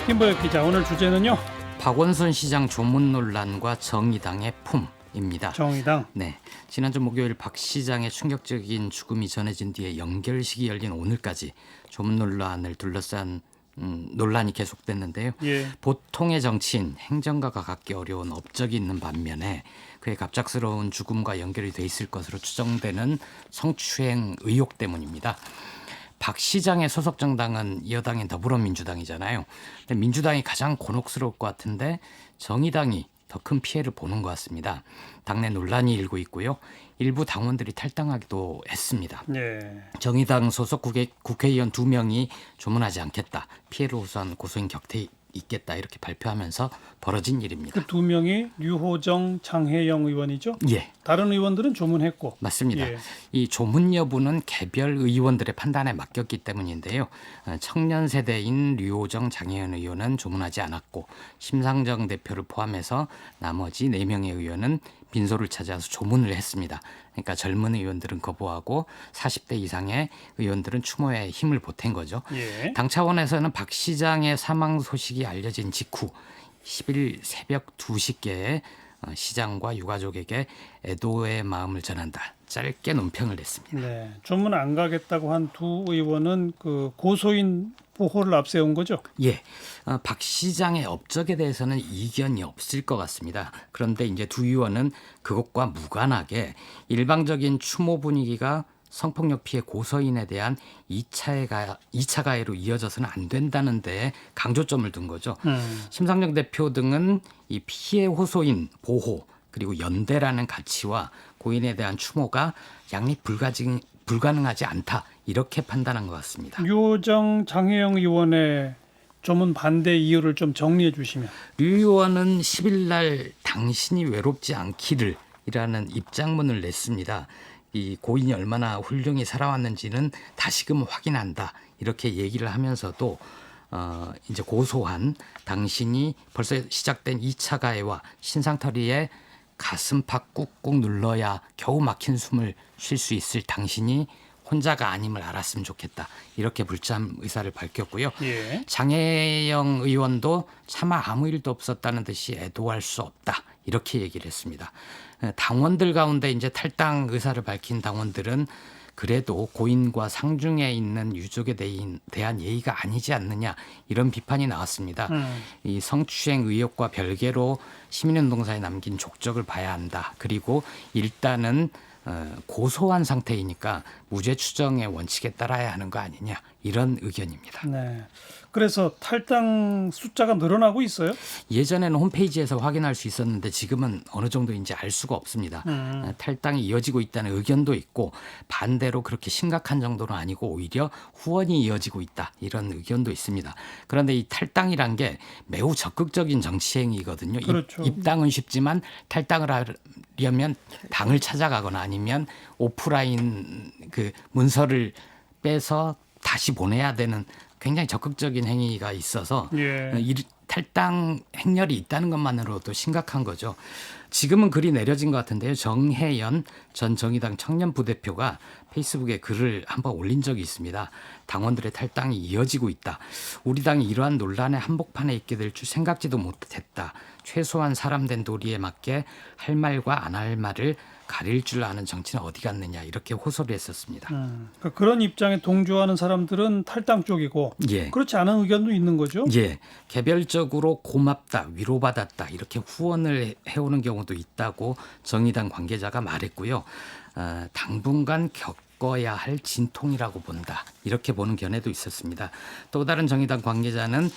김보혁 기자, 오늘 주제는요? 박원순 시장 조문 논란과 정의당의 품입니다. 정의당. 네, 지난주 목요일 박 시장의 충격적인 죽음이 전해진 뒤에 연결식이 열린 오늘까지 조문 논란을 둘러싼 논란이 계속됐는데요. 예. 보통의 정치인, 행정가가 갖기 어려운 업적이 있는 반면에 그의 갑작스러운 죽음과 연결이 돼 있을 것으로 추정되는 성추행 의혹 때문입니다. 박 시장의 소속 정당은 여당인 더불어민주당이잖아요. 근데 민주당이 가장 곤혹스러울 것 같은데 정의당이 더 큰 피해를 보는 것 같습니다. 당내 논란이 일고 있고요. 일부 당원들이 탈당하기도 했습니다. 예. 정의당 소속 국회의원 2명이 조문하지 않겠다. 피해를 호소한 고소인 격퇴 있겠다. 이렇게 발표하면서 벌어진 일입니다. 그 두 명이 류호정, 장혜영 의원이죠? 예. 다른 의원들은 조문했고. 맞습니다. 예. 이 조문 여부는 개별 의원들의 판단에 맡겼기 때문인데요. 청년 세대인 류호정, 장혜연 의원은 조문하지 않았고 심상정 대표를 포함해서 나머지 4명의 의원은 빈소를 찾아서 조문을 했습니다. 그러니까 젊은 의원들은 거부하고 40대 이상의 의원들은 추모에 힘을 보탠 거죠. 예. 당 차원에서는 박 시장의 사망 소식이 알려진 직후 10일 새벽 2시께에 시장과 유가족에게 애도의 마음을 전한다. 짧게 논평을 냈습니다. 네. 조문 안 가겠다고 한 두 의원은 그 고소인 보호를 앞세운 거죠? 예, 박 시장의 업적에 대해서는 이견이 없을 것 같습니다. 그런데 이제 두 의원은 그것과 무관하게 일방적인 추모 분위기가 성폭력 피해 고소인에 대한 2차 가해로 이어져서는 안 된다는 데 강조점을 둔 거죠. 심상정 대표 등은 이 피해 호소인 보호 그리고 연대라는 가치와 고인에 대한 추모가 양립 불가능하지 않다. 이렇게 판단한 것 같습니다. 류호정, 장혜영 의원의 조문 반대 이유를 좀 정리해 주시면. 류 의원은 10일 날 당신이 외롭지 않기를 이라는 입장문을 냈습니다. 이 고인이 얼마나 훌륭히 살아왔는지는 다시금 확인한다. 이렇게 얘기를 하면서도 이제 고소한 당신이 벌써 시작된 2차 가해와 신상털이에 가슴팍 꾹꾹 눌러야 겨우 막힌 숨을 쉴 수 있을 당신이 혼자가 아님을 알았으면 좋겠다. 이렇게 불참 의사를 밝혔고요. 예. 장혜영 의원도 차마 아무 일도 없었다는 듯이 애도할 수 없다. 이렇게 얘기를 했습니다. 당원들 가운데 이제 탈당 의사를 밝힌 당원들은 그래도 고인과 상중에 있는 유족에 대한 예의가 아니지 않느냐 이런 비판이 나왔습니다. 이 성추행 의혹과 별개로 시민운동사에 남긴 족적을 봐야 한다. 그리고 일단은 고소한 상태이니까 무죄 추정의 원칙에 따라야 하는 거 아니냐 이런 의견입니다. 네. 그래서 탈당 숫자가 늘어나고 있어요? 예전에는 홈페이지에서 확인할 수 있었는데 지금은 어느 정도인지 알 수가 없습니다. 탈당이 이어지고 있다는 의견도 있고 반대로 그렇게 심각한 정도는 아니고 오히려 후원이 이어지고 있다 이런 의견도 있습니다. 그런데 이 탈당이란 게 매우 적극적인 정치 행위거든요. 그렇죠. 입당은 쉽지만 탈당을 하려면 당을 찾아가거나 아니면 오프라인 그 문서를 빼서 다시 보내야 되는 굉장히 적극적인 행위가 있어서 예. 탈당 행렬이 있다는 것만으로도 심각한 거죠. 지금은 글이 내려진 것 같은데요. 정혜연 전 정의당 청년 부대표가 페이스북에 글을 한번 올린 적이 있습니다. 당원들의 탈당이 이어지고 있다. 우리 당이 이러한 논란의 한복판에 있게 될 줄 생각지도 못했다. 최소한 사람된 도리에 맞게 할 말과 안 할 말을 가릴 줄 아는 정치는 어디 갔느냐 이렇게 호소를 했었습니다. 그러니까 그런 입장에 동조하는 사람들은 탈당 쪽이고 예. 그렇지 않은 의견도 있는 거죠? 예, 개별적으로 고맙다, 위로받았다 이렇게 후원을 해오는 경우도 있다고 정의당 관계자가 말했고요. 당분간 겪어야 할 진통이라고 본다 이렇게 보는 견해도 있었습니다. 또 다른 정의당 관계자는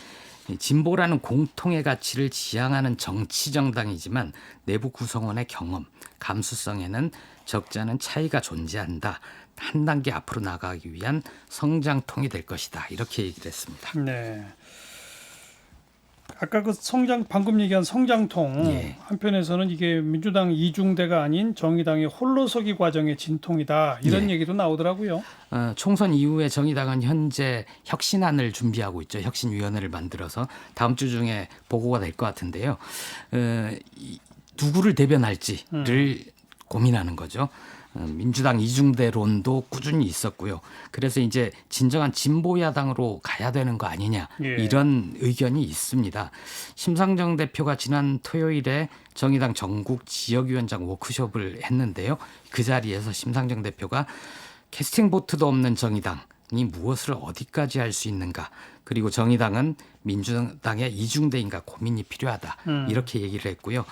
진보라는 공통의 가치를 지향하는 정치 정당이지만 내부 구성원의 경험, 감수성에는 적지 않은 차이가 존재한다. 한 단계 앞으로 나가기 위한 성장통이 될 것이다. 이렇게 얘기를 했습니다. 네. 아까 그 방금 얘기한 성장통 예. 한편에서는 이게 민주당 이중대가 아닌 정의당의 홀로서기 과정의 진통이다 이런 예. 얘기도 나오더라고요. 총선 이후에 정의당은 현재 혁신안을 준비하고 있죠. 혁신위원회를 만들어서 다음 주 중에 보고가 될 것 같은데요. 누구를 대변할지를 고민하는 거죠. 민주당 이중대론도 꾸준히 있었고요. 그래서 이제 진정한 진보 야당으로 가야 되는 거 아니냐 예. 이런 의견이 있습니다. 심상정 대표가 지난 토요일에 정의당 전국 지역위원장 워크숍을 했는데요. 그 자리에서 심상정 대표가 캐스팅 보트도 없는 정의당이 무엇을 어디까지 할 수 있는가, 그리고 정의당은 민주당의 이중대인가 고민이 필요하다 이렇게 얘기를 했고요.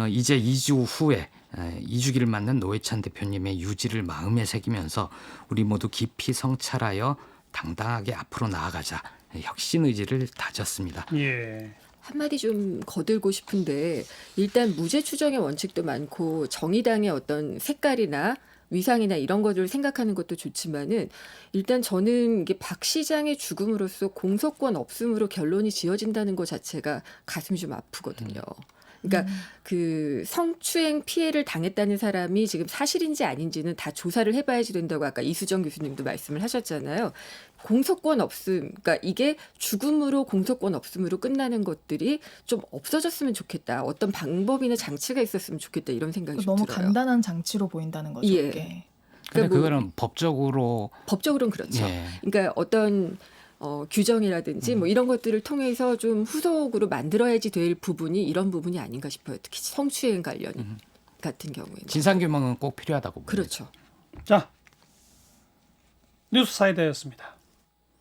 이제 2주 후에 2주기를 맞는 노회찬 대표님의 유지를 마음에 새기면서 우리 모두 깊이 성찰하여 당당하게 앞으로 나아가자, 혁신 의지를 다졌습니다. 예. 한마디 좀 거들고 싶은데, 일단 무죄 추정의 원칙도 많고 정의당의 어떤 색깔이나 위상이나 이런 것들을 생각하는 것도 좋지만은, 일단 저는 이게 박 시장의 죽음으로써 공소권 없음으로 결론이 지어진다는 것 자체가 가슴이 좀 아프거든요. 그러니까 그 성추행 피해를 당했다는 사람이 지금 사실인지 아닌지는 다 조사를 해봐야지 된다고 아까 이수정 교수님도 말씀을 하셨잖아요. 공소권 없음, 그러니까 이게 죽음으로 공소권 없음으로 끝나는 것들이 좀 없어졌으면 좋겠다. 어떤 방법이나 장치가 있었으면 좋겠다, 이런 생각이 좀 너무 들어요. 간단한 장치로 보인다는 거죠. 예. 이게. 근데 그러니까 뭐 그거는 법적으로는 그렇죠. 예. 그러니까 어떤 규정이라든지 뭐 이런 것들을 통해서 좀 후속으로 만들어야지 될 부분이 이런 부분이 아닌가 싶어요. 특히 성추행 관련 같은 경우에는. 진상규명은 꼭 필요하다고 봅니다. 그렇죠. 자, 뉴스 사이다였습니다.